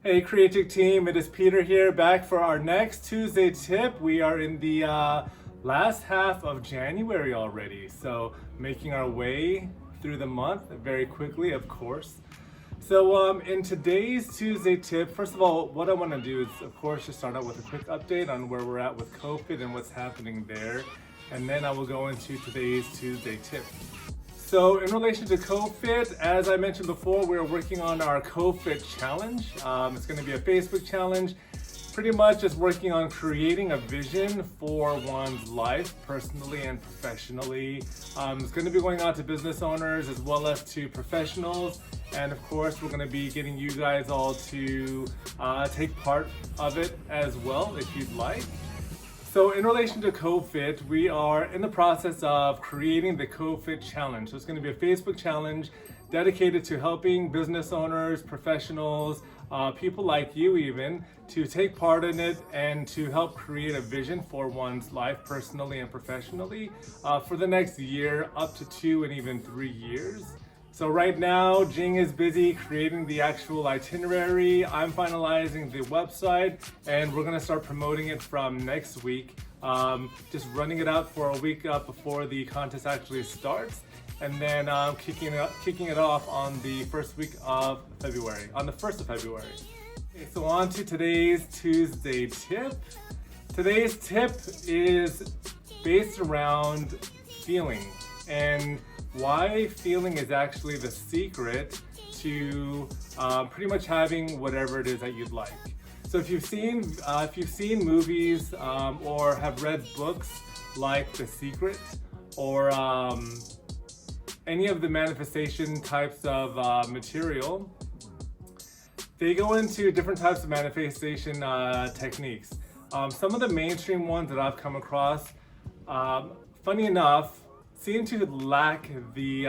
Hey Creative Team, it is Peter here, back for our next Tuesday tip. We are in the last half of January already, so making our way through the month very quickly, of course. So in today's Tuesday tip, first of all, what I want to do is, of course, just start out with a quick update on where we're at with COVID and what's happening there, and then I will go into today's Tuesday tip. So in relation to COVID, as I mentioned before, we're working on our COVID challenge. It's going to be a Facebook challenge, pretty much just working on creating a vision for one's life, personally and professionally. It's going to be going out to business owners as well as to professionals. And of course, we're going to be getting you guys all to take part of it as well, if you'd like. So in relation to COVID, we are in the process of creating the COVID challenge. So it's going to be a Facebook challenge dedicated to helping business owners, professionals, people like you even, to take part in it and to help create a vision for one's life personally and professionally for the next year, up to 2 and even 3 years. So right now, Jing is busy creating the actual itinerary. I'm finalizing the website, and we're gonna start promoting it from next week. Just running it out for a week before the contest actually starts, and then kicking it off on the first week of February, on the 1st of February. Okay, so on to today's Tuesday tip. Today's tip is based around feeling and why feeling is actually the secret to pretty much having whatever it is that you'd like. So if you've seen movies or have read books like The Secret or any of the manifestation types of material, they go into different types of manifestation techniques. Some of the mainstream ones that I've come across, funny enough, seem to lack the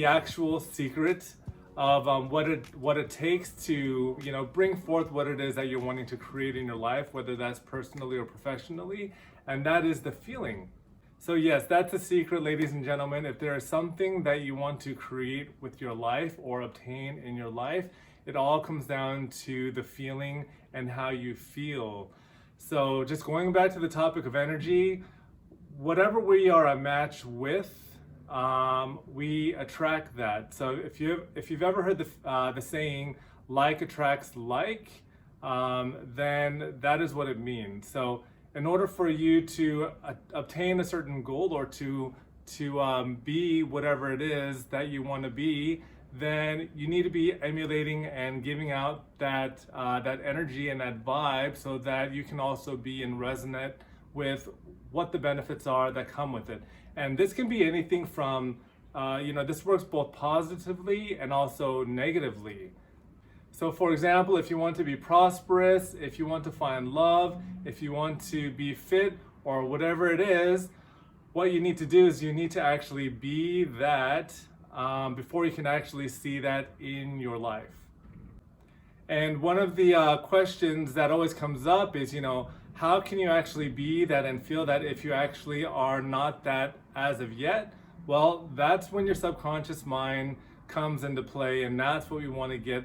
actual secret of what it takes to bring forth what it is that you're wanting to create in your life, whether that's personally or professionally, and that is the feeling. So yes, that's the secret, ladies and gentlemen. If there is something that you want to create with your life or obtain in your life, it all comes down to the feeling and how you feel. So just going back to the topic of energy, whatever we are a match with, we attract that. So if you've ever heard the saying "like attracts like," then that is what it means. So in order for you to obtain a certain goal or to be whatever it is that you want to be, then you need to be emulating and giving out that energy and that vibe, so that you can also be in resonance with what the benefits are that come with it. And this can be anything from, this works both positively and also negatively. So for example, if you want to be prosperous, if you want to find love, if you want to be fit, or whatever it is, what you need to do is you need to actually be that before you can actually see that in your life. And one of the questions that always comes up is, how can you actually be that and feel that if you actually are not that as of yet? Well, that's when your subconscious mind comes into play, and that's what we want to get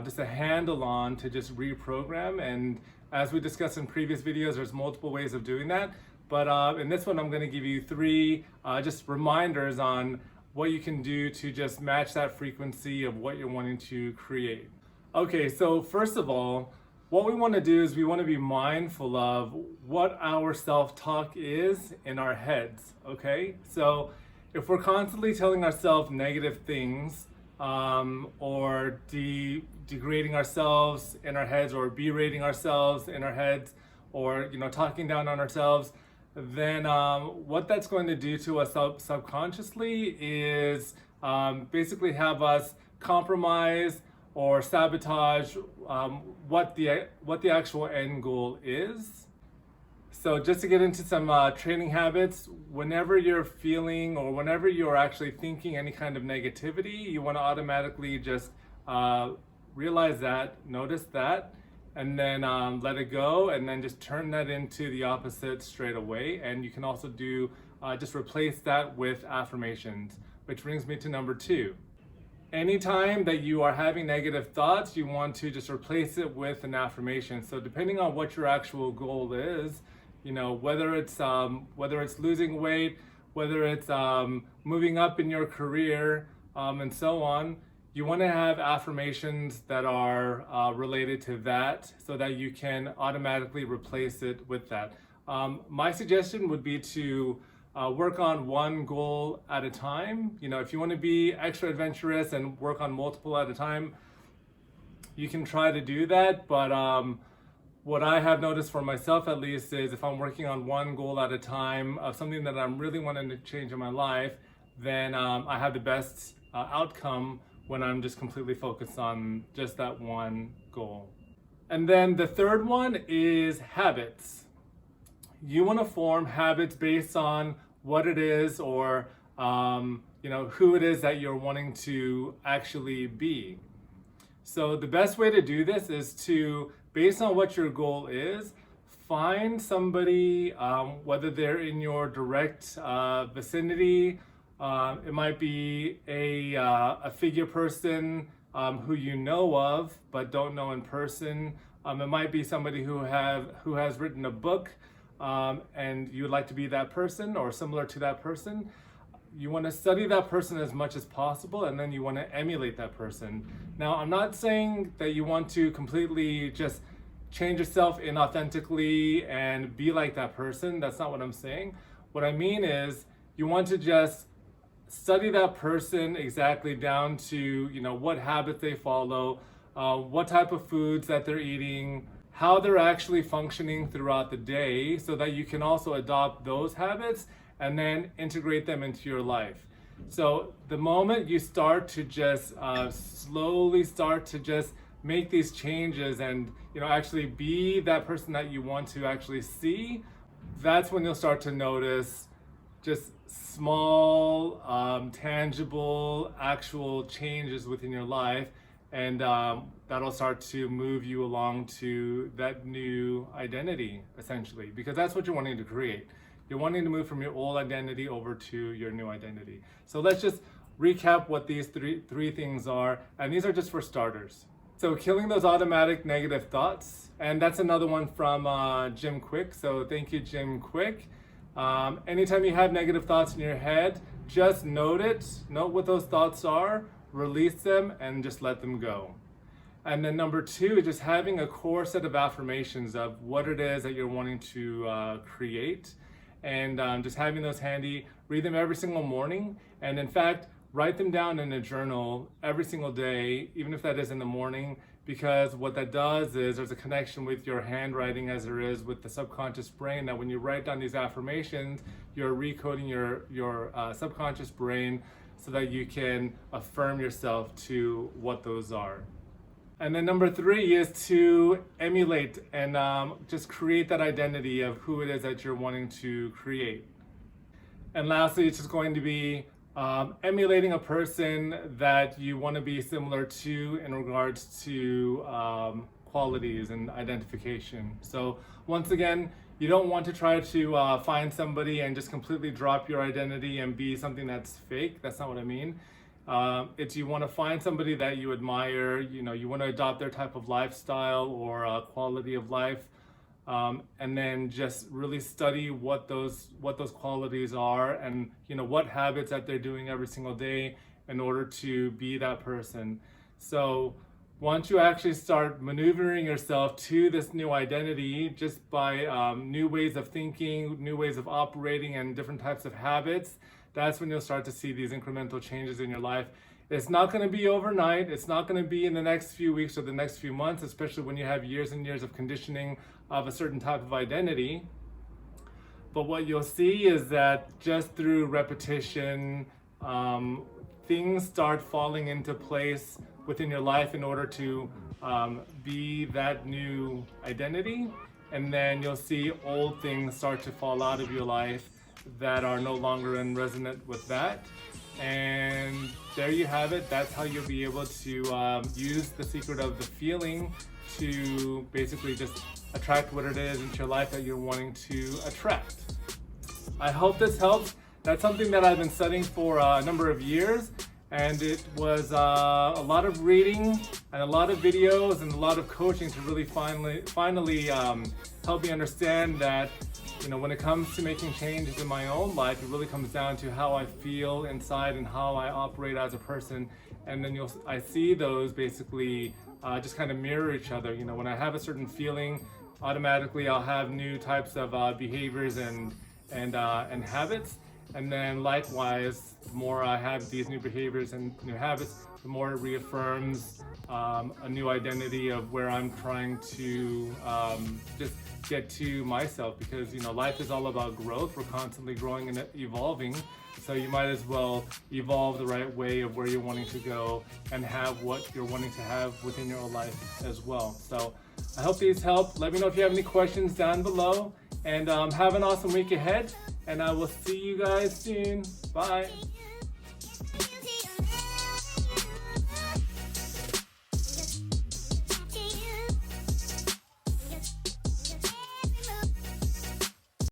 just a handle on, to just reprogram. And as we discussed in previous videos, there's multiple ways of doing that. But in this one, I'm going to give you 3 just reminders on what you can do to just match that frequency of what you're wanting to create. Okay, so first of all, what we want to do is we want to be mindful of what our self-talk is in our heads, okay? So if we're constantly telling ourselves negative things, or degrading ourselves in our heads, or berating ourselves in our heads, or talking down on ourselves, then what that's going to do to us subconsciously is basically have us compromise or sabotage what the actual end goal is. So just to get into some training habits, whenever you're feeling or whenever you're actually thinking any kind of negativity, you want to automatically just realize that, notice that, and then let it go, and then just turn that into the opposite straight away. And you can also do just replace that with affirmations, which brings me to number 2. anytime that you are having negative thoughts, you want to just replace it with an affirmation. So depending on what your actual goal is, whether it's losing weight, whether it's moving up in your career, and so on, you want to have affirmations that are related to that so that you can automatically replace it with that. My suggestion would be to work on one goal at a time. If you want to be extra adventurous and work on multiple at a time, you can try to do that. But what I have noticed for myself, at least, is if I'm working on one goal at a time of something that I'm really wanting to change in my life, then I have the best outcome when I'm just completely focused on just that one goal. And then the third one is habits. You want to form habits based on what it is, or who it is that you're wanting to actually be. So the best way to do this is to, based on what your goal is, find somebody, whether they're in your direct vicinity. It might be a figure person who you know of but don't know in person. It might be somebody who has written a book, and you would like to be that person or similar to that person. You want to study that person as much as possible, and then you want to emulate that person. Now, I'm not saying that you want to completely just change yourself inauthentically and be like that person. That's not what I'm saying. What I mean is you want to just study that person exactly down to what habits they follow, what type of foods that they're eating, how they're actually functioning throughout the day, so that you can also adopt those habits and then integrate them into your life. So the moment you start to just slowly start to just make these changes and actually be that person that you want to actually see, that's when you'll start to notice just small, tangible, actual changes within your life, and that'll start to move you along to that new identity, essentially, because that's what you're wanting to create. You're wanting to move from your old identity over to your new identity. So let's just recap what these three things are, and these are just for starters. So killing those automatic negative thoughts, and that's another one from Jim Quick. So thank you, Jim Quick. Anytime you have negative thoughts in your head, just note what those thoughts are, release them, and just let them go. And then number two is just having a core set of affirmations of what it is that you're wanting to create, and just having those handy. Read them every single morning, and in fact, write them down in a journal every single day, even if that is in the morning, because what that does is there's a connection with your handwriting as there is with the subconscious brain, that when you write down these affirmations, you're recoding your subconscious brain so that you can affirm yourself to what those are. And then number three is to emulate and just create that identity of who it is that you're wanting to create. And lastly, it's just going to be emulating a person that you want to be similar to in regards to qualities and identification. So once again, you don't want to try to find somebody and just completely drop your identity and be something that's fake. That's not what I mean. It's you want to find somebody that you admire, you want to adopt their type of lifestyle or quality of life, and then just really study what those qualities are, and what habits that they're doing every single day in order to be that person. So once you actually start maneuvering yourself to this new identity just by new ways of thinking, new ways of operating, and different types of habits, that's when you'll start to see these incremental changes in your life. It's not going to be overnight. It's not going to be in the next few weeks or the next few months, especially when you have years and years of conditioning of a certain type of identity. But what you'll see is that just through repetition, things start falling into place within your life in order to be that new identity. And then you'll see old things start to fall out of your life that are no longer in resonance with that. And there you have it. That's how you'll be able to use the secret of the feeling to basically just attract what it is into your life that you're wanting to attract. I hope this helps. That's something that I've been studying for a number of years, and it was a lot of reading and a lot of videos and a lot of coaching to really finally help me understand that, you know, when it comes to making changes in my own life, it really comes down to how I feel inside and how I operate as a person. And then I see those basically just kind of mirror each other. You know, when I have a certain feeling, automatically I'll have new types of behaviors and habits. And then likewise, the more I have these new behaviors and new habits, the more it reaffirms a new identity of where I'm trying to just get to myself, because, you know, life is all about growth. We're constantly growing and evolving. So you might as well evolve the right way of where you're wanting to go and have what you're wanting to have within your own life as well. So I hope these help. Let me know if you have any questions down below, and have an awesome week ahead, and I will see you guys soon. Bye.